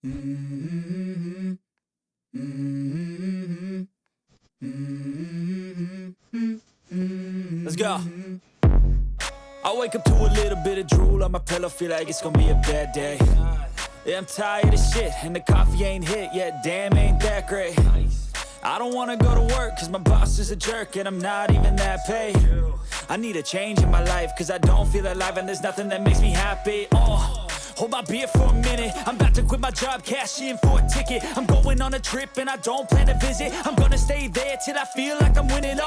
Mm-hmm. Mm-hmm. Mm-hmm. Let's go. I wake up to a little bit of drool on my pillow, feel like it's gonna be a bad day. Yeah, I'm tired of shit, and the coffee ain't hit yet, damn, ain't that great. I don't wanna go to work, cause my boss is a jerk, and I'm not even that paid. I need a change in my life, cause I don't feel alive, and there's nothing that makes me happy. Hold my beer for a minute, I'm about to quit my job, cash in for a ticket. I'm going on a trip and I don't plan to visit. I'm gonna stay there till I feel like I'm winning,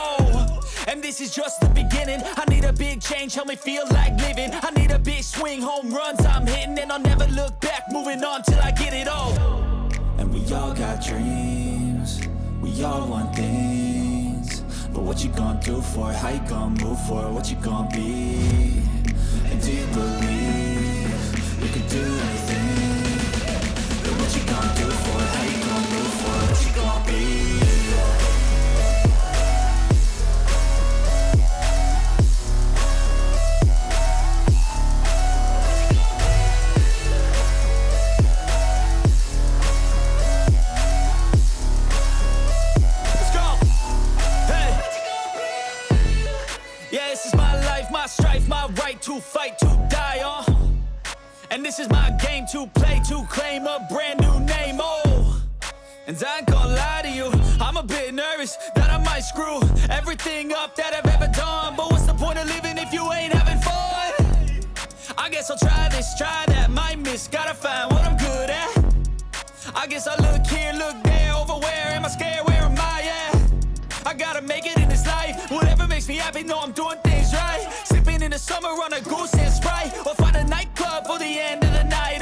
and this is just the beginning. I need a big change, help me feel like living. I need a big swing, home runs I'm hitting, and I'll never look back, moving on till I get it all. And we all got dreams, we all want things, but what you gonna do for it? How you gonna move for it? What you gonna be? And do you believe you can do anything? But what you gonna do for it? How you gonna move for it? What you gonna be? Yeah, this is my life, my strife, my right to fight, to die on. And this is my game to play, to claim a brand new name, And I ain't gonna lie to you, I'm a bit nervous that I might screw everything up that I've ever done. But what's the point of living if you ain't having fun? I guess I'll try this, try that, might miss, gotta find what I'm good at. I guess I look here, look there, over where am I scared, where am I at? I gotta make it in this life, whatever makes me happy, know I'm doing things right. Sipping in the summer on a goose and Sprite, or find a nightclub for the end of the night,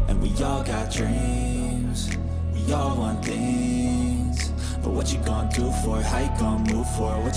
And we all got dreams, we all want things, but what you gonna do for it? How you gonna move for it? What you